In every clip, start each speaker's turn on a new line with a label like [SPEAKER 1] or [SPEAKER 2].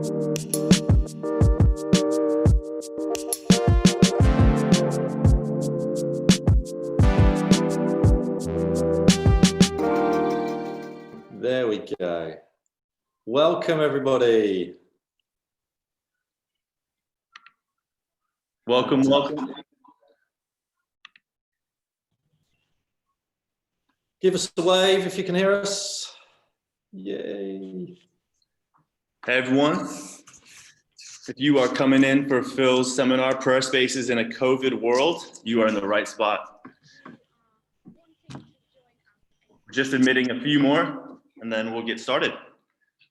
[SPEAKER 1] There we go. Welcome, everybody.
[SPEAKER 2] Welcome.
[SPEAKER 1] Give us a wave if you can hear us. Yay.
[SPEAKER 2] Hey, everyone. If you are coming in for Phil's seminar, Prayer Spaces in a COVID World, you are in the right spot. Just admitting a few more, and then we'll get started.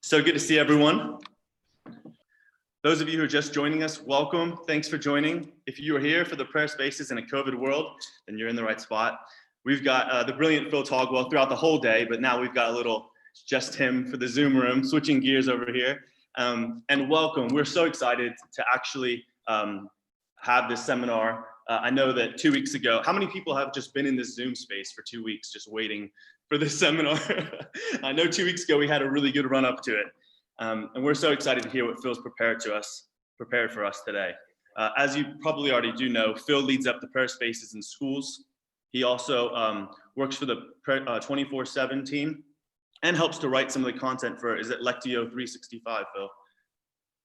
[SPEAKER 2] So good to see everyone. Those of you who are just joining us, welcome. Thanks for joining. If you are here for the Prayer Spaces in a COVID World, then you're in the right spot. We've got the brilliant Phil Togwell throughout the whole day, but now we've got a little just him for the Zoom room, switching gears over here. And welcome. We're so excited to actually have this seminar. I know that 2 weeks ago, how many people have just been in this Zoom space for 2 weeks just waiting for this seminar? I know 2 weeks ago we had a really good run up to it. And we're so excited to hear what Phil's prepared for us today. As you probably already do know, Phil leads up the prayer spaces in schools. He also works for the 24/7 team and helps to write some of the content for, is it Lectio 365, Phil?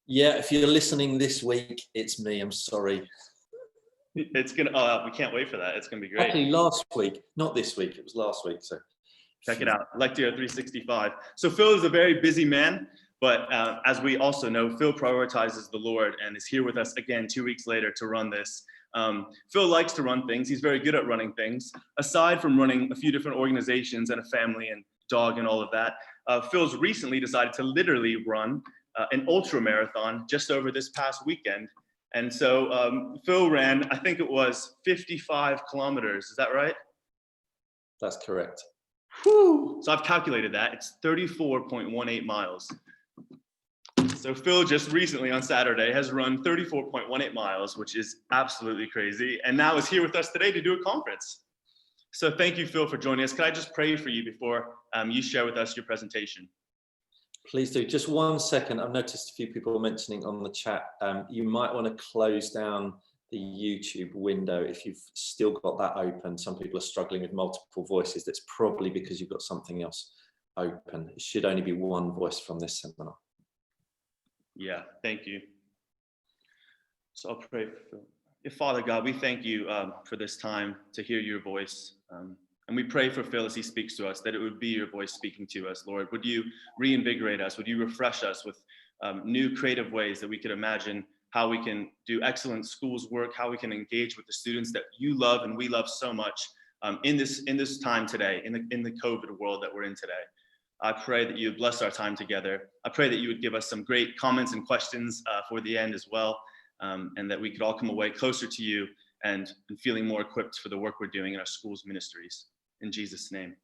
[SPEAKER 1] Yeah, if you're listening this week, it's me. I'm sorry.
[SPEAKER 2] It's gonna, we can't wait for that. It's gonna be great.
[SPEAKER 1] Actually, last week, not this week, it was last week. So
[SPEAKER 2] check it out, Lectio 365. So Phil is a very busy man, but as we also know, Phil prioritizes the Lord and is here with us again 2 weeks later to run this. Phil likes to run things. He's very good at running things. Aside from running a few different organizations and a family and dog and all of that, Phil's recently decided to literally run an ultra marathon just over this past weekend. And so Phil ran, I think it was 55 kilometers. Is that right?
[SPEAKER 1] that's correct.
[SPEAKER 2] Whew. So I've calculated that. It's 34.18 miles. So Phil just recently on Saturday has run 34.18 miles, which is absolutely crazy. And now is here with us today to do a conference. So thank you, Phil, for joining us. Can I just pray for you before you share with us your presentation?
[SPEAKER 1] Please do. Just 1 second. I've noticed a few people mentioning on the chat. You might want to close down the YouTube window if you've still got that open. Some people are struggling with multiple voices. That's probably because you've got something else open. It should only be one voice from this seminar.
[SPEAKER 2] Yeah, thank you. So I'll pray for Phil. Father God, we thank you for this time to hear your voice. And we pray for Phil as he speaks to us, that it would be your voice speaking to us, Lord. Would you reinvigorate us? Would you refresh us with new creative ways that we could imagine how we can do excellent schools work, how we can engage with the students that you love and we love so much in this time today, in the COVID world that we're in today. I pray that you would bless our time together. I pray that you would give us some great comments and questions for the end as well, and that we could all come away closer to you and feeling more equipped for the work we're doing in our schools ministries. In Jesus' name.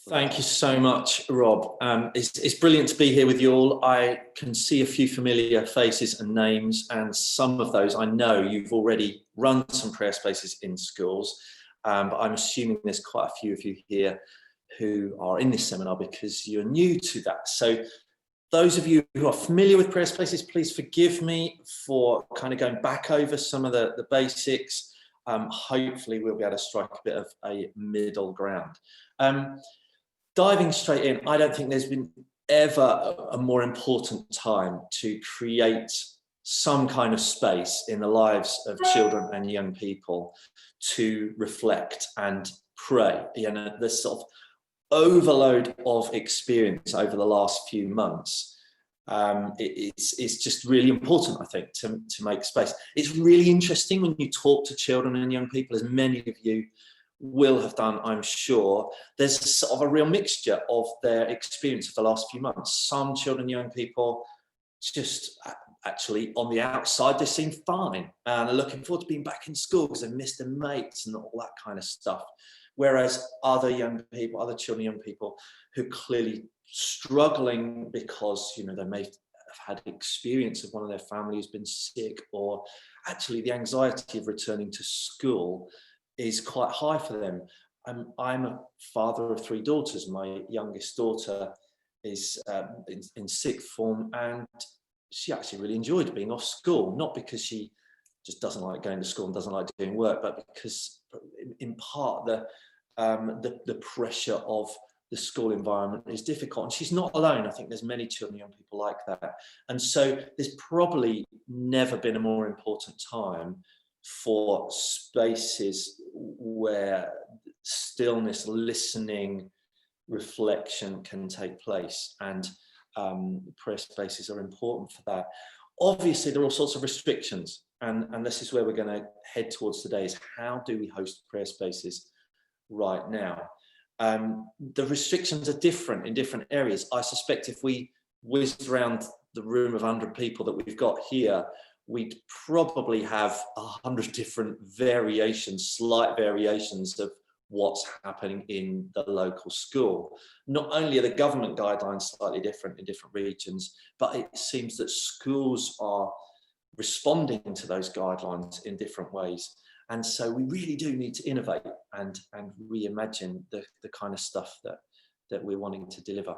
[SPEAKER 1] Thank you so much, Rob. It's brilliant to be here with you all. I can see a few familiar faces and names, and some of those I know you've already run some prayer spaces in schools. But I'm assuming there's quite a few of you here who are in this seminar because you're new to that. So those of you who are familiar with prayer spaces, please forgive me for kind of going back over some of the basics. Hopefully we'll be able to strike a bit of a middle ground. Diving straight in, I don't think there's been ever a more important time to create some kind of space in the lives of children and young people to reflect and pray. You know, this sort of overload of experience over the last few months, it's just really important, I think, to make space. It's really interesting when you talk to children and young people, as many of you will have done, I'm sure. There's sort of a real mixture of their experience of the last few months. Some children and young people just actually on the outside, they seem fine and are looking forward to being back in school because they've missed their mates and all that kind of stuff. Whereas other young people, other children, young people who are clearly struggling because, you know, they may have had experience of one of their family who's been sick, or actually the anxiety of returning to school is quite high for them. I'm a father of 3 daughters. My youngest daughter is in sixth form, and she actually really enjoyed being off school, not because she just doesn't like going to school and doesn't like doing work, but because in part the pressure of the school environment is difficult, and she's not alone. I think there's many children, young people like that, and so there's probably never been a more important time for spaces where stillness, listening, reflection can take place, and prayer spaces are important for that. Obviously, there are all sorts of restrictions, and this is where we're going to head towards today, is how do we host prayer spaces right now? The restrictions are different in different areas. I suspect if we whizzed around the room of 100 people that we've got here, we'd probably have 100 different variations, slight variations of what's happening in the local school. Not only are the government guidelines slightly different in different regions, but it seems that schools are responding to those guidelines in different ways. And so we really do need to innovate and reimagine the kind of stuff that we're wanting to deliver.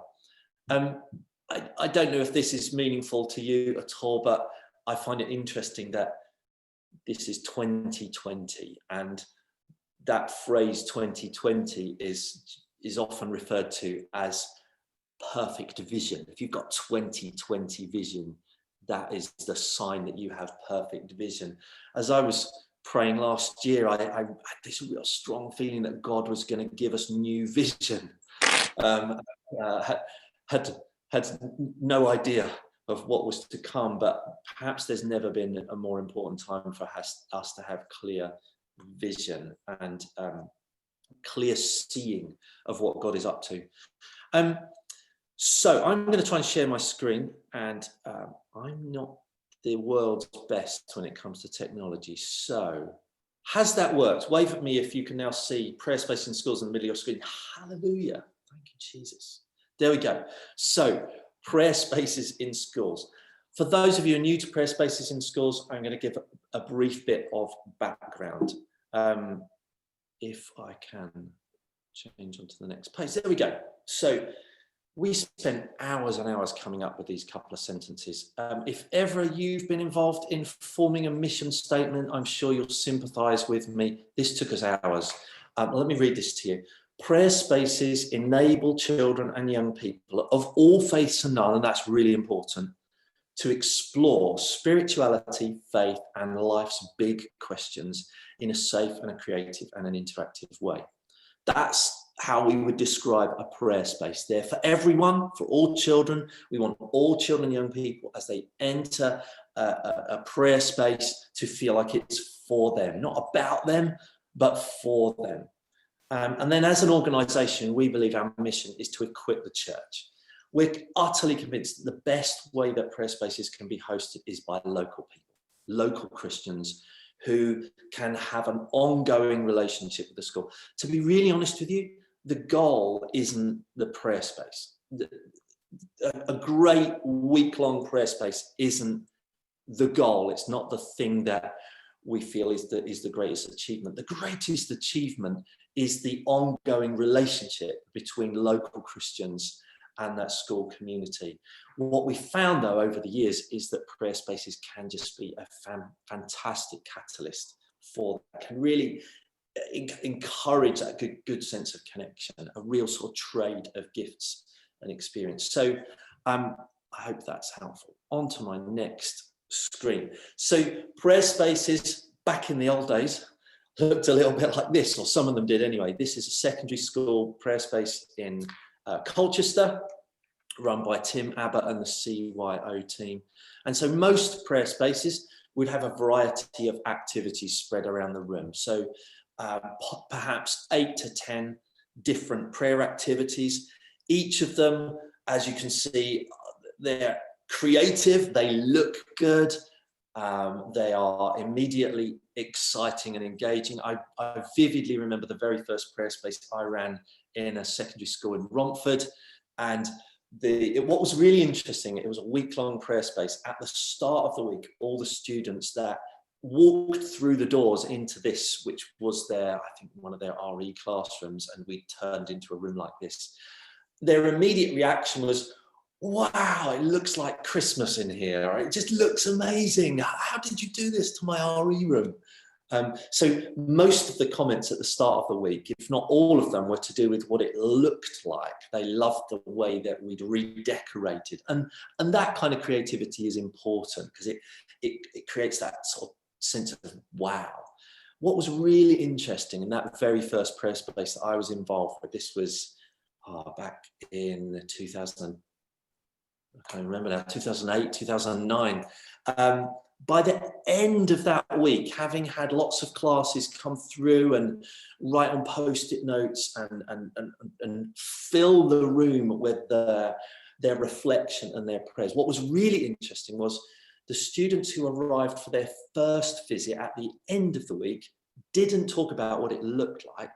[SPEAKER 1] I don't know if this is meaningful to you at all, but I find it interesting that this is 2020, and that phrase 2020 is often referred to as perfect vision. If you've got 2020 vision, that is the sign that you have perfect vision. As I was praying last year, I had this real strong feeling that God was going to give us new vision. Had no idea of what was to come, but perhaps there's never been a more important time for us to have clear vision and clear seeing of what God is up to. So I'm going to try and share my screen, and I'm not the world's best when it comes to technology. So has that worked? Wave at me if you can now see prayer space in schools in the middle of your screen. Hallelujah. Thank you, Jesus. There we go. So prayer spaces in schools. For those of you who are new to prayer spaces in schools, I'm going to give a brief bit of background. If I can change onto the next page. There we go. So we spent hours and hours coming up with these couple of sentences. If ever you've been involved in forming a mission statement, I'm sure you'll sympathise with me. This took us hours. Let me read this to you. Prayer spaces enable children and young people of all faiths and none, and that's really important, to explore spirituality, faith, and life's big questions in a safe and a creative and an interactive way. That's how we would describe a prayer space. There for everyone, for all children. We want all children and young people, as they enter a prayer space, to feel like it's for them, not about them, but for them. And then as an organisation, we believe our mission is to equip the church. We're utterly convinced that the best way that prayer spaces can be hosted is by local people, local Christians who can have an ongoing relationship with the school. To be really honest with you, the goal isn't the prayer space. A great week-long prayer space isn't the goal. It's not the thing that we feel is the greatest achievement. The greatest achievement is the ongoing relationship between local Christians and that school community. What we found, though, over the years is that prayer spaces can just be a fantastic catalyst for that, can really encourage that good sense of connection, a real sort of trade of gifts and experience. So I hope that's helpful. On to my next screen. So prayer spaces back in the old days looked a little bit like this, or some of them did anyway. This is a secondary school prayer space in Colchester, run by Tim Abbott and the CYO team. And so most prayer spaces would have a variety of activities spread around the room. So perhaps 8 to 10 different prayer activities. Each of them, as you can see, they're creative, they look good, they are immediately exciting and engaging. I vividly remember the very first prayer space I ran in a secondary school in Romford, and what was really interesting, it was a week-long prayer space. At the start of the week, all the students that walked through the doors into this, which was I think one of their RE classrooms, and we turned into a room like this. their immediate reaction was, wow, it looks like Christmas in here. It just looks amazing. How did you do this to my RE room? So most of the comments at the start of the week, if not all of them, were to do with what it looked like. They loved the way that we'd redecorated. And that kind of creativity is important because it creates that sort of sense of wow. What was really interesting in that very first prayer space that I was involved with, this was back in 2000, I can't remember now, 2008, 2009. By the end of that week, having had lots of classes come through and write on post-it notes and fill the room with their reflection and their prayers, what was really interesting was the students who arrived for their first visit at the end of the week didn't talk about what it looked like.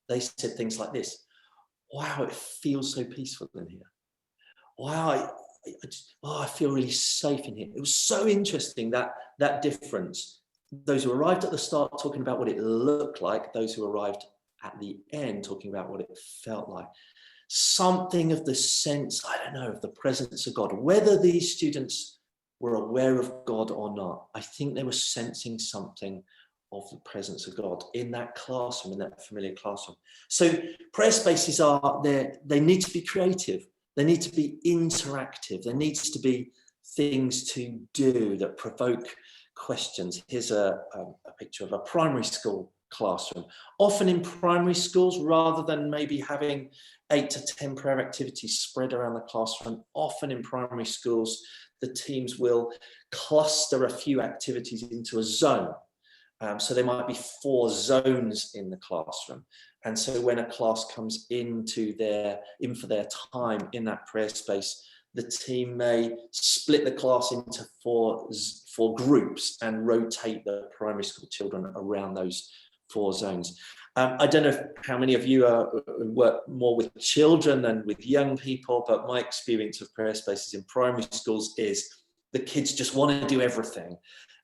[SPEAKER 1] They said things like this: wow, it feels so peaceful in here. Wow, I feel really safe in here. It was so interesting, that difference. Those who arrived at the start talking about what it looked like, those who arrived at the end talking about what it felt like. Something of the sense, I don't know, of the presence of God. Whether these students were aware of God or not, I think they were sensing something of the presence of God in that classroom, in that familiar classroom. So prayer spaces are there, they need to be creative. They need to be interactive. There needs to be things to do that provoke questions. Here's a picture of a primary school classroom. Often in primary schools, rather than maybe having 8 to 10 prayer activities spread around the classroom, often in primary schools, the teams will cluster a few activities into a zone. So there might be 4 zones in the classroom. And so when a class comes in for their time in that prayer space, the team may split the class into four groups and rotate the primary school children around those 4 zones. I don't know how many of you work more with children than with young people, but my experience of prayer spaces in primary schools is the kids just want to do everything.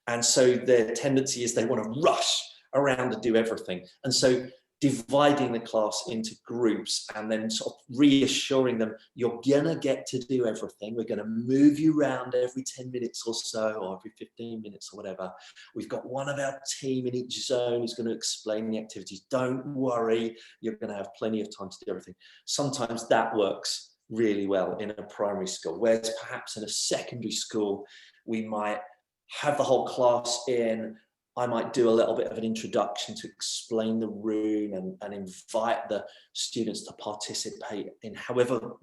[SPEAKER 1] And so their tendency is they want to rush around and do everything. And so dividing the class into groups and then sort of reassuring them, you're gonna get to do everything. We're gonna move you around every 10 minutes or so, or every 15 minutes or whatever. We've got one of our team in each zone who's gonna explain the activities. Don't worry, you're gonna have plenty of time to do everything. Sometimes that works really well in a primary school, whereas perhaps in a secondary school, we might have the whole class in. I might do a little bit of an introduction to explain the room and invite the students to participate in however,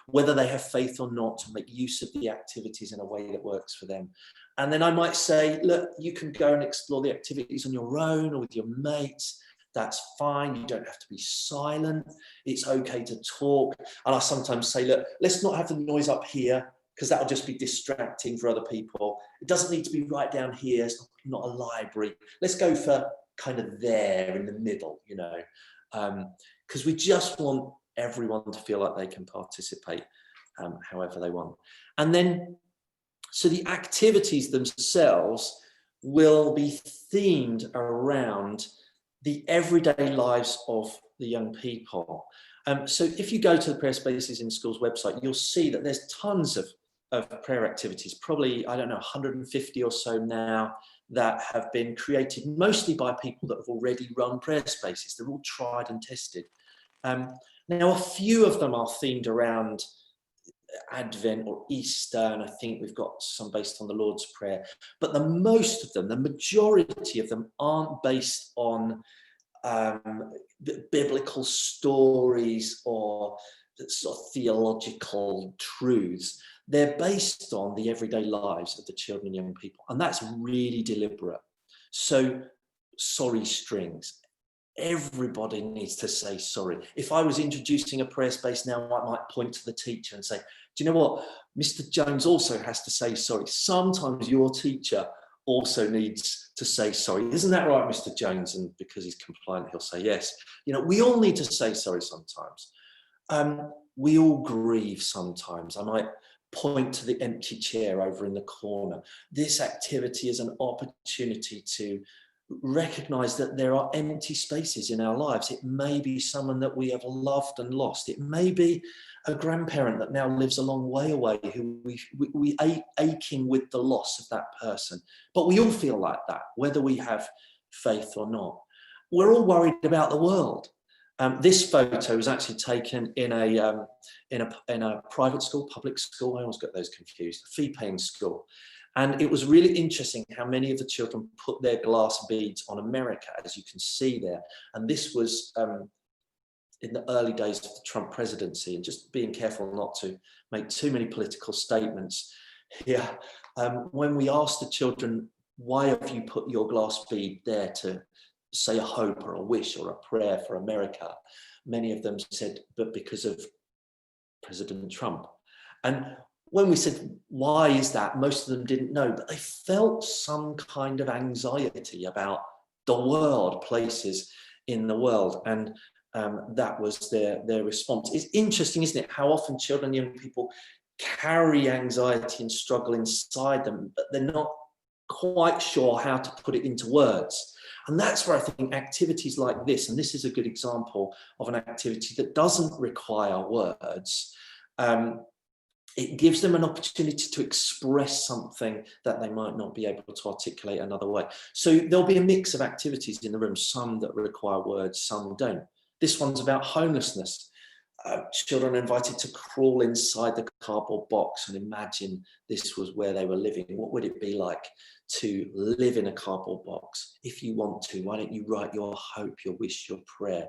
[SPEAKER 1] whether they have faith or not, to make use of the activities in a way that works for them. And then I might say, look, you can go and explore the activities on your own or with your mates. That's fine. You don't have to be silent. It's okay to talk. And I sometimes say, look, let's not have the noise up here, because that'll just be distracting for other people. It doesn't need to be right down here. It's not a library. Let's go for kind of there in the middle, because we just want everyone to feel like they can participate however they want. And then, so the activities themselves will be themed around the everyday lives of the young people. So if you go to the Prayer Spaces in Schools website, you'll see that there's tons of prayer activities, probably, I don't know, 150 or so now, that have been created mostly by people that have already run prayer spaces. They're all tried and tested. Now, a few of them are themed around Advent or Easter, and I think we've got some based on the Lord's Prayer, but the majority of them aren't based on biblical stories or sort of theological truths. They're based on the everyday lives of the children and young people, and that's really deliberate. So, sorry strings. Everybody needs to say sorry. If I was introducing a prayer space now, I might point to the teacher and say, do you know what? Mr. Jones also has to say sorry. Sometimes your teacher also needs to say sorry. Isn't that right, Mr. Jones? And because he's compliant, he'll say yes. We all need to say sorry sometimes. We all grieve sometimes. I might point to the empty chair over in the corner. This activity is an opportunity to recognize that there are empty spaces in our lives. It may be someone that we have loved and lost. It may be a grandparent that now lives a long way away, who we aching with the loss of that person. But we all feel like that, whether we have faith or not. We're all worried about the world. This photo was actually taken in a private school, public school. I always get those confused. A fee-paying school. And it was really interesting how many of the children put their glass beads on America, as you can see there. And this was in the early days of the Trump presidency, and just being careful not to make too many political statements here. When we asked the children, why have you put your glass bead there to say a hope or a wish or a prayer for America? Many of them said, but because of President Trump. And when we said, why is that? Most of them didn't know, but they felt some kind of anxiety about the world, places in the world. And that was their response. It's interesting, isn't it, how often children and young people carry anxiety and struggle inside them, but they're not quite sure how to put it into words. And that's where I think activities like this, and this is a good example of an activity that doesn't require words, it gives them an opportunity to express something that they might not be able to articulate another way. So there'll be a mix of activities in the room, some that require words, some don't. This one's about homelessness. Children are invited to crawl inside the cardboard box and imagine this was where they were living. What would it be like to live in a cardboard box? If you want to, why don't you write your hope, your wish, your prayer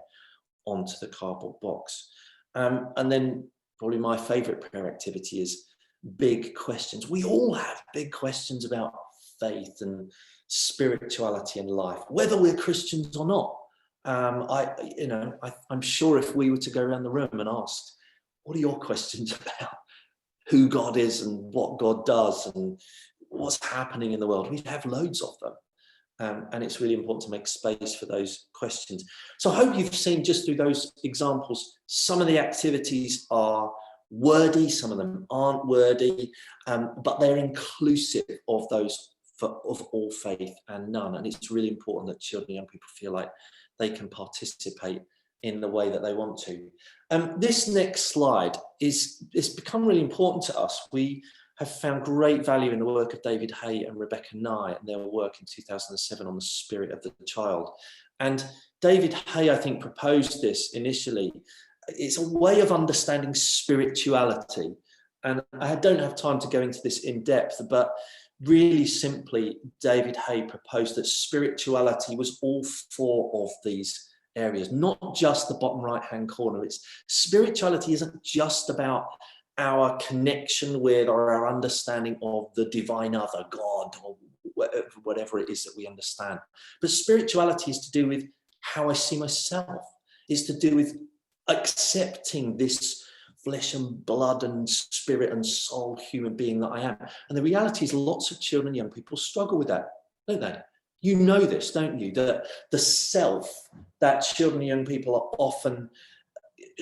[SPEAKER 1] onto the cardboard box? And then probably my favorite prayer activity is big questions. We all have big questions about faith and spirituality and life, whether we're Christians or not. I'm sure if we were to go around the room and ask, what are your questions about who God is and what God does and what's happening in the world? We'd have loads of them. And it's really important to make space for those questions. So I hope you've seen just through those examples, some of the activities are wordy, some of them aren't wordy, but they're inclusive of those of all faith and none. And it's really important that children and young people feel like they can participate in the way that they want to. This next slide it's become really important to us. We have found great value in the work of David Hay and Rebecca Nye and their work in 2007 on the spirit of the child. And David Hay, I think, proposed this initially. It's a way of understanding spirituality. And I don't have time to go into this in depth, but really simply, David Hay proposed that spirituality was all four of these areas, not just the bottom right-hand corner. Spirituality isn't just about our connection with or our understanding of the divine other, God, or whatever it is that we understand. But spirituality is to do with how I see myself. It's to do with accepting this flesh and blood and spirit and soul human being that I am. And the reality is lots of children and young people struggle with that, don't they? You know this, don't you? That the self that children and young people are often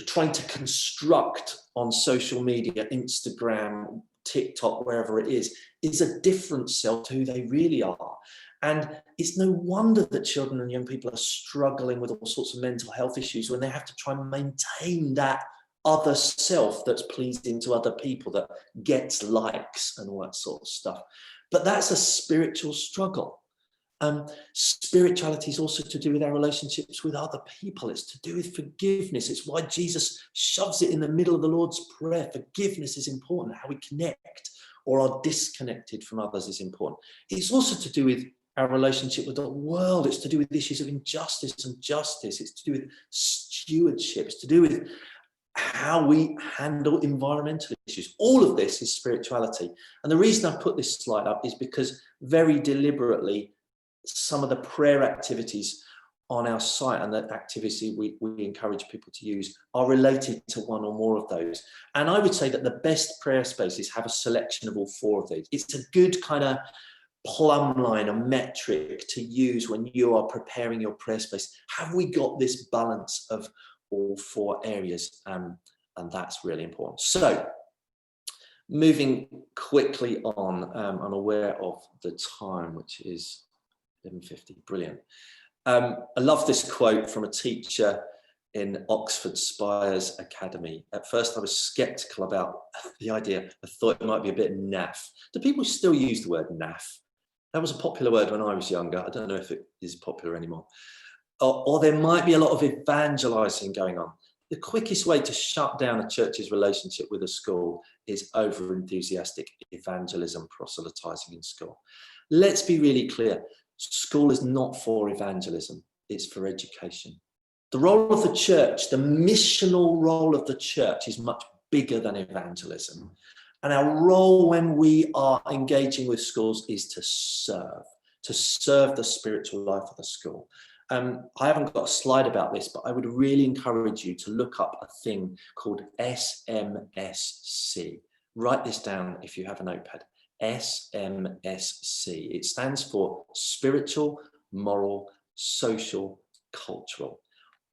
[SPEAKER 1] trying to construct on social media, Instagram, TikTok, wherever it is a different self to who they really are. And it's no wonder that children and young people are struggling with all sorts of mental health issues when they have to try and maintain that other self that's pleasing to other people, that gets likes and all that sort of stuff. But that's a spiritual struggle. Spirituality is also to do with our relationships with other people. It's to do with forgiveness. It's why Jesus shoves it in the middle of the Lord's Prayer. Forgiveness is important. How we connect or are disconnected from others is important. It's also to do with our relationship with the world. It's to do with issues of injustice and justice. It's to do with stewardship. It's to do with how we handle environmental issues. All of this is spirituality. And the reason I put this slide up is because very deliberately, some of the prayer activities on our site and the activity we encourage people to use are related to one or more of those. And I would say that the best prayer spaces have a selection of all four of these. It's a good kind of plumb line, a metric to use when you are preparing your prayer space. Have we got this balance of all four areas? And that's really important. So moving quickly on, I'm aware of the time, which is 11:50, brilliant. I love this quote from a teacher in Oxford Spires Academy. At first I was skeptical about the idea. I thought it might be a bit naff. Do people still use the word naff? That was a popular word when I was younger. I don't know if it is popular anymore. Or there might be a lot of evangelizing going on. The quickest way to shut down a church's relationship with a school is over-enthusiastic evangelism, proselytizing in school. Let's be really clear. School is not for evangelism. It's for education. The role of the church, the missional role of the church, is much bigger than evangelism. And our role when we are engaging with schools is to serve the spiritual life of the school. I haven't got a slide about this, but I would really encourage you to look up a thing called SMSC. Write this down if you have a notepad. SMSC. It stands for spiritual, moral, social, cultural.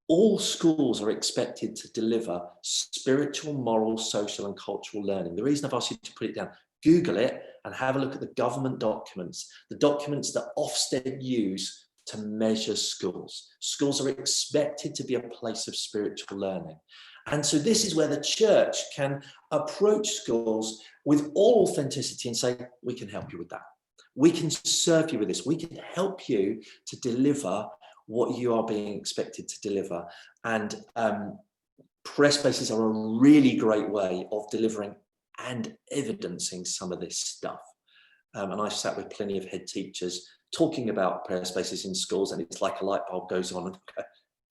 [SPEAKER 1] All schools are expected to deliver spiritual, moral, social, and cultural learning. The reason I've asked you to put it down, Google it and have a look at the government documents, the documents that Ofsted use to measure schools. Schools are expected to be a place of spiritual learning. And so this is where the church can approach schools with all authenticity and say, we can help you with that. We can serve you with this. We can help you to deliver what you are being expected to deliver. And prayer spaces are a really great way of delivering and evidencing some of this stuff. And I've sat with plenty of head teachers talking about prayer spaces in schools, and it's like a light bulb goes on and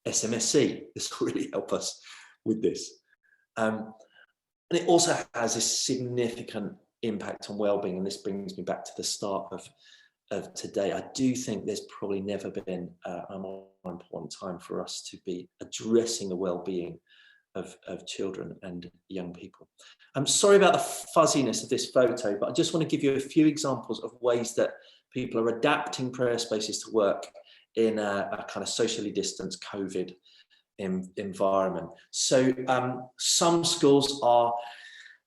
[SPEAKER 1] SMSC, this will really help us with this. And it also has a significant impact on well-being, and this brings me back to the start of today. I do think there's probably never been a more important time for us to be addressing the well-being of children and young people. I'm sorry about the fuzziness of this photo, but I just want to give you a few examples of ways that people are adapting prayer spaces to work in a kind of socially distanced COVID environment. So some schools are,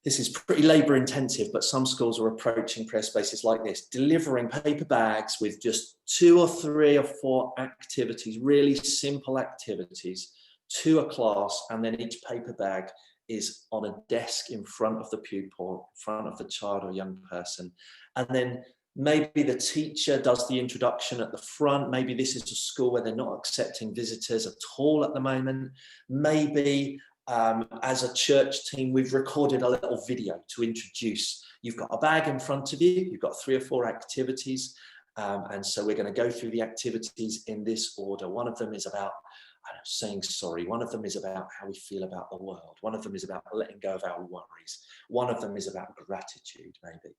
[SPEAKER 1] this is pretty labour intensive, but some schools are approaching prayer spaces like this, delivering paper bags with just 2 or 3 or 4 activities, really simple activities to a class, and then each paper bag is on a desk in front of the pupil, in front of the child or young person. And then maybe the teacher does the introduction at the front. Maybe this is a school where they're not accepting visitors at all at the moment. Maybe as a church team, we've recorded a little video to introduce. You've got a bag in front of you, you've got 3 or 4 activities. And so we're going to go through the activities in this order. One of them is about saying sorry. One of them is about how we feel about the world. One of them is about letting go of our worries. One of them is about gratitude, maybe.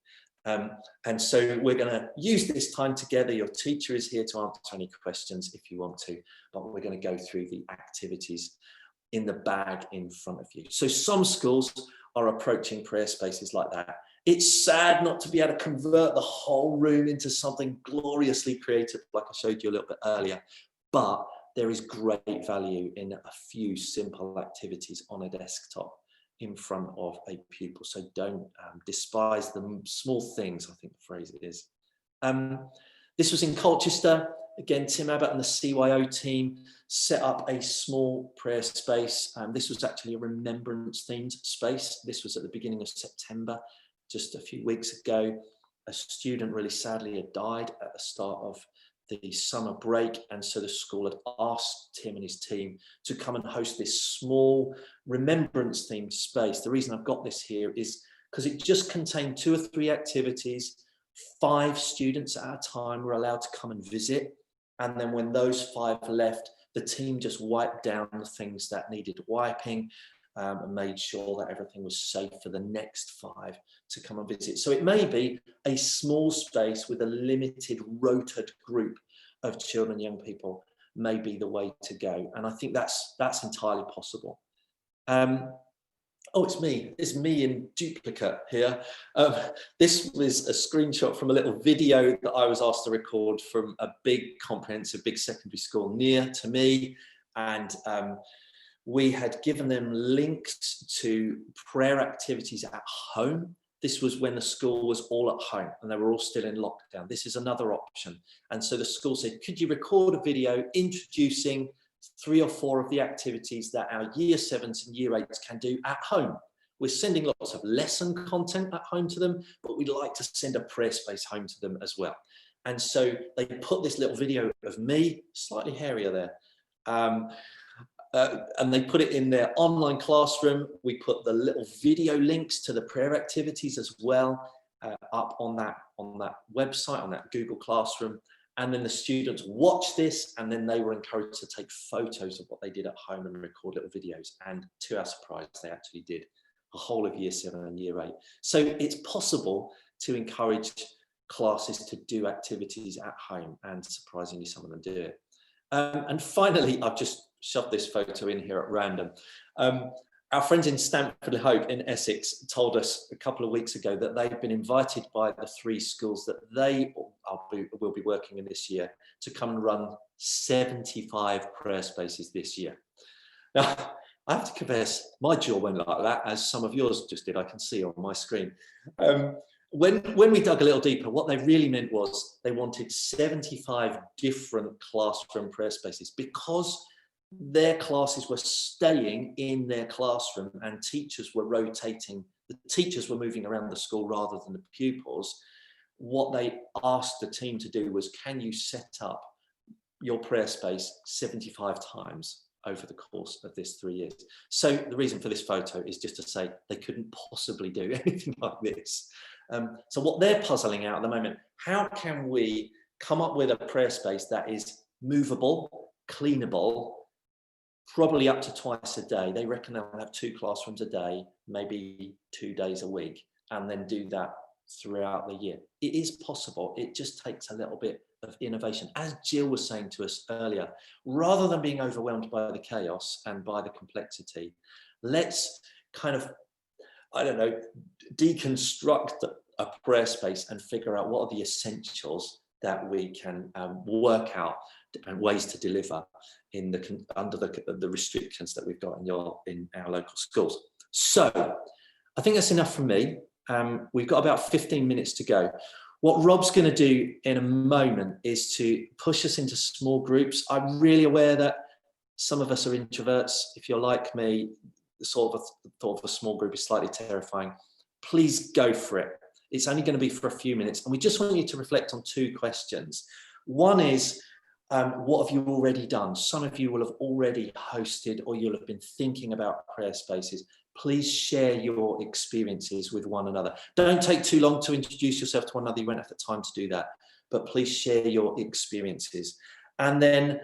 [SPEAKER 1] And so we're going to use this time together. Your teacher is here to answer any questions if you want to, but we're going to go through the activities in the bag in front of you. So some schools are approaching prayer spaces like that. It's sad not to be able to convert the whole room into something gloriously creative, like I showed you a little bit earlier, but there is great value in a few simple activities on a desktop in front of a pupil. So don't despise the small things, I think the phrase it is. This was in Colchester. Again, Tim Abbott and the CYO team set up a small prayer space. This was actually a remembrance themed space. This was at the beginning of September, just a few weeks ago. A student really sadly had died at the start of the summer break, and so the school had asked Tim and his team to come and host this small remembrance themed space. The reason I've got this here is because it just contained 2 or 3 activities. 5 students at a time were allowed to come and visit, and then when those 5 left, the team just wiped down the things that needed wiping and made sure that everything was safe for the next 5 to come and visit. So it may be a small space with a limited rotated group of children and young people may be the way to go. And I think that's entirely possible. Oh, it's me in duplicate here. This was a screenshot from a little video that I was asked to record from a big comprehensive, big secondary school near to me. And we had given them links to prayer activities at home This was when the school was all at home and they were all still in lockdown. This is another option. And so the school said, could you record a video introducing 3 or 4 of the activities that our year 7s and year 8s can do at home? We're sending lots of lesson content at home to them, but we'd like to send a prayer space home to them as well. And so they put this little video of me, slightly hairier there, and they put it in their online classroom. We put the little video links to the prayer activities as well up on that website, on that Google Classroom. And then the students watched this, and then they were encouraged to take photos of what they did at home and record little videos. And to our surprise, they actually did a whole of year 7 and year 8. So it's possible to encourage classes to do activities at home, and surprisingly, some of them do it. And finally, I've just shoved this photo in here at random. Our friends in Stamford-le-Hope in Essex told us a couple of weeks ago that they've been invited by the 3 schools that they will be working in this year to come and run 75 prayer spaces this year. Now, I have to confess, my jaw went like that, as some of yours just did, I can see on my screen. When we dug a little deeper, what they really meant was they wanted 75 different classroom prayer spaces, because their classes were staying in their classroom and teachers were rotating. The teachers were moving around the school rather than the pupils. What they asked the team to do was, can you set up your prayer space 75 times over the course of this 3 years? So the reason for this photo is just to say they couldn't possibly do anything like this. So what they're puzzling out at the moment, how can we come up with a prayer space that is movable, cleanable, probably up to twice a day? They reckon they'll have 2 classrooms a day, maybe 2 days a week, and then do that throughout the year. It is possible. It just takes a little bit of innovation. As Jill was saying to us earlier, rather than being overwhelmed by the chaos and by the complexity, let's kind of, I don't know, deconstruct a prayer space and figure out what are the essentials that we can work out and ways to deliver in under the restrictions that we've got in our local schools. So I think that's enough from me. We've got about 15 minutes to go. What Rob's going to do in a moment is to push us into small groups. I'm really aware that some of us are introverts. If you're like me, the thought of a small group is slightly terrifying. Please go for it. It's only going to be for a few minutes, and we just want you to reflect on 2 questions. One is, what have you already done? Some of you will have already hosted, or you'll have been thinking about prayer spaces. Please share your experiences with one another. Don't take too long to introduce yourself to one another. You won't have the time to do that, but please share your experiences. And then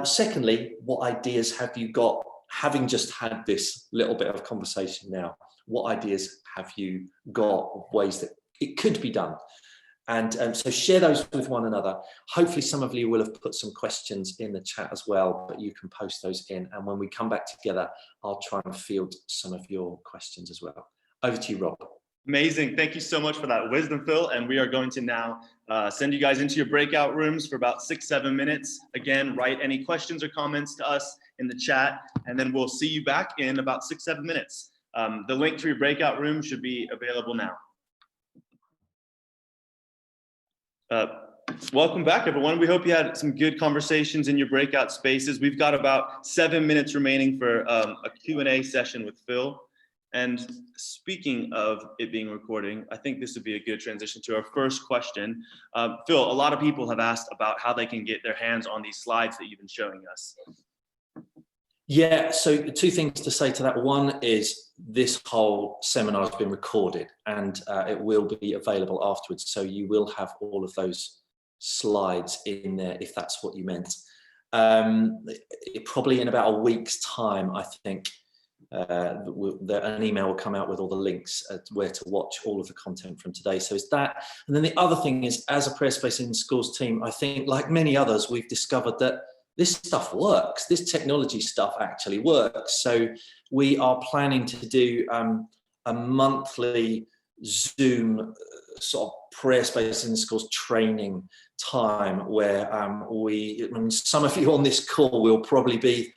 [SPEAKER 1] secondly, what ideas have you got, having just had this little bit of conversation now? What ideas have you got, ways that it could be done? And so share those with one another. Hopefully some of you will have put some questions in the chat as well, but you can post those in. And when we come back together, I'll try and field some of your questions as well. Over to you, Rob.
[SPEAKER 2] Amazing. Thank you so much for that wisdom, Phil. And we are going to now send you guys into your breakout rooms for about 6-7 minutes. Again, write any questions or comments to us in the chat, and then we'll see you back in about 6-7 minutes. The link for your breakout room should be available now. Welcome back, everyone. We hope you had some good conversations in your breakout spaces. We've got about 7 minutes remaining for a Q&A session with Phil. And speaking of it being recording, I think this would be a good transition to our first question. Phil, a lot of people have asked about how they can get their hands on these slides that you've been showing us.
[SPEAKER 1] Yeah, so 2 things to say to that. One is this whole seminar has been recorded, and it will be available afterwards. So you will have all of those slides in there, if that's what you meant. Probably in about a week's time, I think, an email will come out with all the links at where to watch all of the content from today. So it's that. And then the other thing is, as a Prayer Space in Schools team, I think, like many others, we've discovered that this stuff works. This technology stuff actually works. So we are planning to do a monthly Zoom sort of Prayer Space in Schools training time where some of you on this call will probably be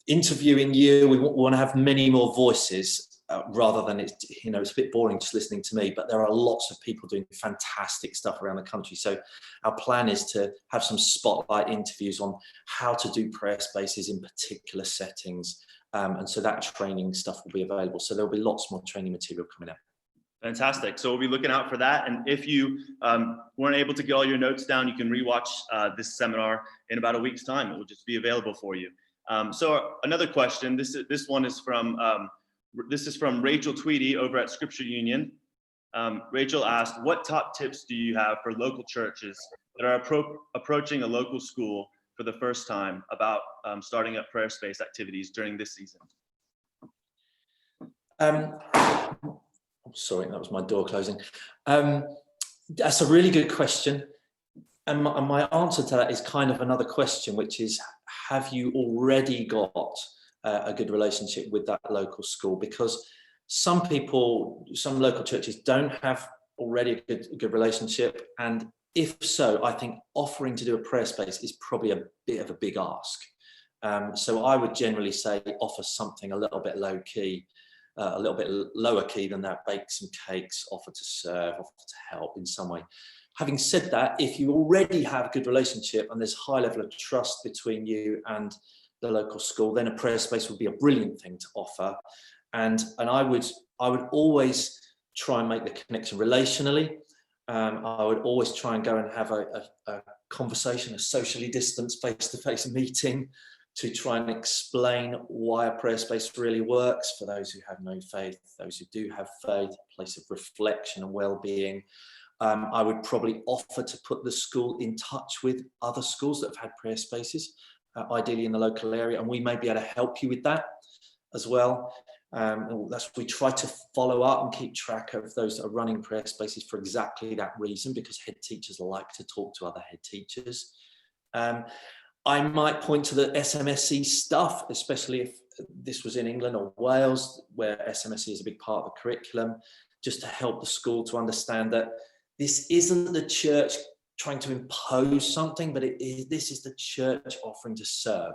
[SPEAKER 1] interviewing you. We want to have many more voices rather than it's a bit boring just listening to me, but there are lots of people doing fantastic stuff around the country. So our plan is to have some spotlight interviews on how to do prayer spaces in particular settings. And so that training stuff will be available. So there'll be lots more training material coming out.
[SPEAKER 2] Fantastic. So we'll be looking out for that. And if you weren't able to get all your notes down, you can rewatch this seminar in about a week's time. It will just be available for you. So another question, this one is from Rachel Tweedy over at Scripture Union. Rachel asked, what top tips do you have for local churches that are approaching a local school for the first time about starting up prayer space activities during this season?
[SPEAKER 1] Sorry, that was my door closing. That's a really good question. And my answer to that is kind of another question, which is, have you already got a good relationship with that local school? Because some local churches don't have already a good relationship. And if so, I think offering to do a prayer space is probably a bit of a big ask. So I would generally say offer something a little bit low key, a little bit lower key than that, bake some cakes, offer to serve, offer to help in some way. Having said that, if you already have a good relationship and there's a high level of trust between you and the local school, then a prayer space would be a brilliant thing to offer. And I would always try and make the connection relationally. I would always try and go and have a conversation, a socially distanced face-to-face meeting to try and explain why a prayer space really works for those who have no faith, those who do have faith, a place of reflection and well-being. I would probably offer to put the school in touch with other schools that have had prayer spaces, ideally in the local area, and we may be able to help you with that as well. We try to follow up and keep track of those that are running prayer spaces for exactly that reason, because head teachers like to talk to other head teachers. I might point to the SMSE stuff, especially if this was in England or Wales, where SMSE is a big part of the curriculum, just to help the school to understand that this isn't the church trying to impose something, but this is the church offering to serve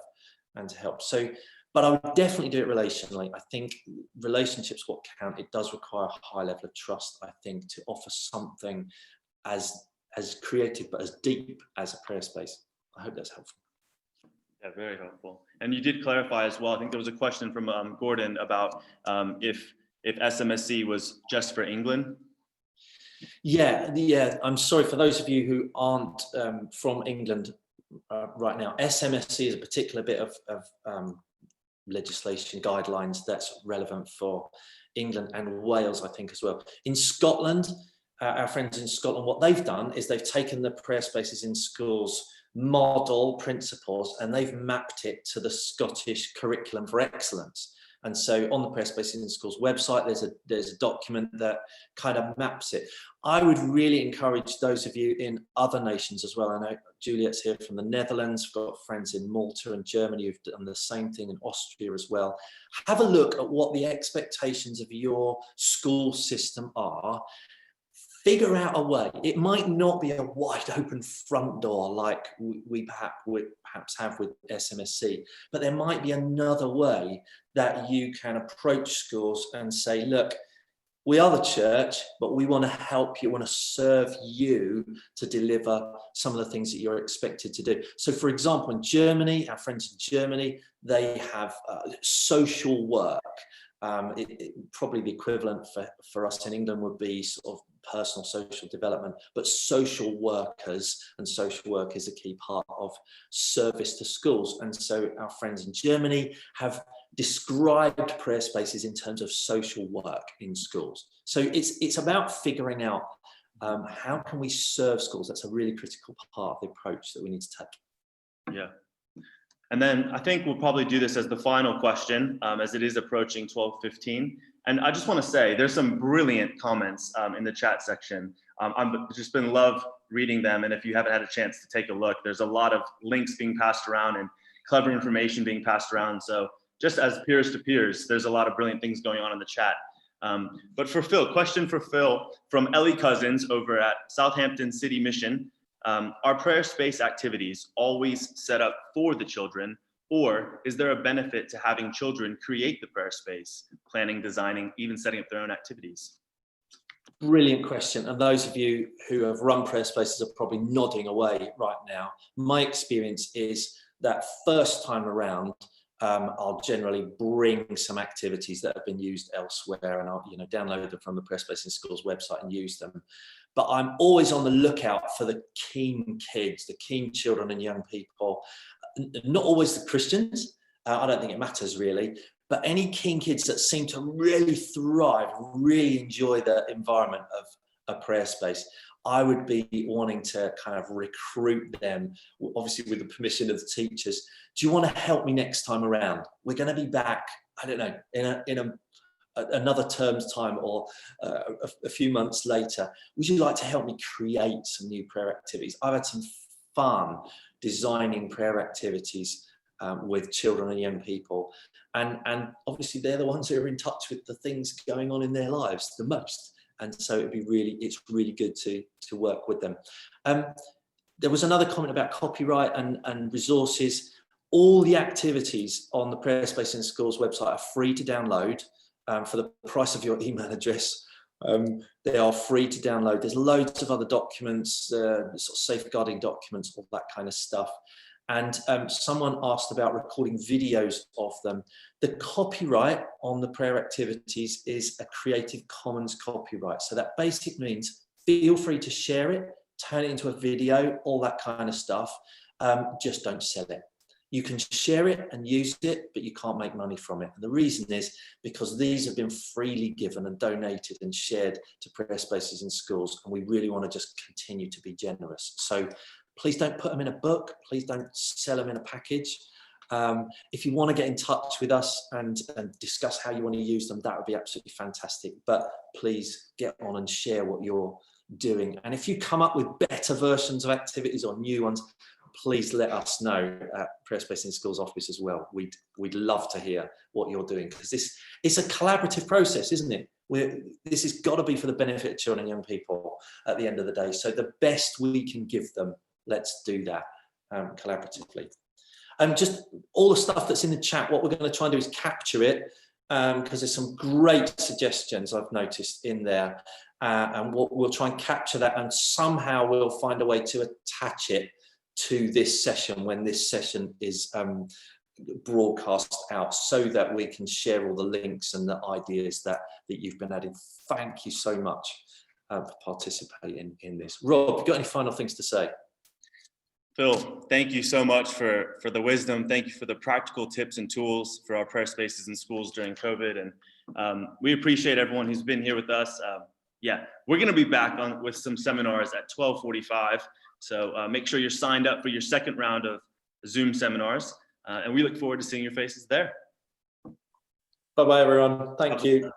[SPEAKER 1] and to help. So, but I would definitely do it relationally. I think relationships what count. It does require a high level of trust, I think, to offer something as creative but as deep as a prayer space. I hope that's helpful.
[SPEAKER 2] Yeah, very helpful. And you did clarify as well. I think there was a question from Gordon about if SMSC was just for England.
[SPEAKER 1] Yeah. I'm sorry for those of you who aren't from England right now. SMSC is a particular bit of legislation guidelines that's relevant for England and Wales, I think, as well. In Scotland, our friends in Scotland, what they've done is they've taken the prayer spaces in schools model principles and they've mapped it to the Scottish curriculum for excellence. And so on the prayer spaces in schools website, there's a document that kind of maps it. I would really encourage those of you in other nations as well. I know Juliet's here from the Netherlands. We've got friends in Malta and Germany who've done the same thing, in Austria as well. Have a look at what the expectations of your school system are. Figure out a way. It might not be a wide open front door like we perhaps have with SMSC, but there might be another way that you can approach schools and say, look, we are the church, but we want to help you, want to serve you to deliver some of the things that you're expected to do. So for example, in Germany, our friends in Germany, they have social work. Probably the equivalent for us in England would be sort of personal social development, but social workers and social work is a key part of service to schools. And so our friends in Germany have described prayer spaces in terms of social work in schools. So it's about figuring out how can we serve schools. That's a really critical part of the approach that we need to take.
[SPEAKER 2] Yeah. And then I think we'll probably do this as the final question, as it is approaching 12:15. And I just want to say there's some brilliant comments in the chat section. I've just been love reading them. And if you haven't had a chance to take a look, there's a lot of links being passed around and clever information being passed around. So just as peers to peers, there's a lot of brilliant things going on in the chat. But for Phil, question for Phil from Ellie Cousins over at Southampton City Mission. Are prayer space activities always set up for the children, Or is there a benefit to having children create the prayer space, planning, designing, even setting up their own activities?
[SPEAKER 1] Brilliant question. And those of you who have run prayer spaces are probably nodding away right now. My experience is that first time around, I'll generally bring some activities that have been used elsewhere, and I'll download them from the Prayer Space in Schools website and use them. But I'm always on the lookout for the keen kids, the keen children and young people. Not always the Christians. I don't think it matters really. But any keen kids that seem to really thrive, really enjoy the environment of a prayer space, I would be wanting to kind of recruit them, obviously with the permission of the teachers. Do you want to help me next time around? We're going to be back, I don't know, in another term's time or a few months later. Would you like to help me create some new prayer activities? I've had some fun designing prayer activities with children and young people. And obviously they're the ones who are in touch with the things going on in their lives the most. And so it's really good to work with them. There was another comment about copyright and resources. All the activities on the Prayer Space in Schools website are free to download for the price of your email address. They are free to download. There's loads of other documents, sort of safeguarding documents, all that kind of stuff. And someone asked about recording videos of them. The copyright on the prayer activities is a Creative Commons copyright. So that basically means feel free to share it, turn it into a video, all that kind of stuff. Just don't sell it. You can share it and use it, but you can't make money from it. And the reason is because these have been freely given and donated and shared to prayer spaces in schools. And we really want to just continue to be generous. So please don't put them in a book. Please don't sell them in a package. If you want to get in touch with us and discuss how you want to use them, that would be absolutely fantastic. But please get on and share what you're doing. And if you come up with better versions of activities or new ones, please let us know at Prayer Space in Schools office as well. We'd love to hear what you're doing, because it's a collaborative process, isn't it? This has got to be for the benefit of children and young people at the end of the day. So the best we can give them, let's do that collaboratively. Just all the stuff that's in the chat, what we're going to try and do is capture it, because there's some great suggestions I've noticed in there. And we'll try and capture that, and somehow we'll find a way to attach it to this session when this session is broadcast out, so that we can share all the links and the ideas that you've been adding. Thank you so much for participating in this. Rob, you got any final things to say?
[SPEAKER 2] Phil, thank you so much for the wisdom. Thank you for the practical tips and tools for our prayer spaces in schools during COVID. And we appreciate everyone who's been here with us. Yeah, we're going to be back with some seminars at 12:45. So make sure you're signed up for your second round of Zoom seminars. And we look forward to seeing your faces there.
[SPEAKER 1] Bye-bye, everyone. Thank you.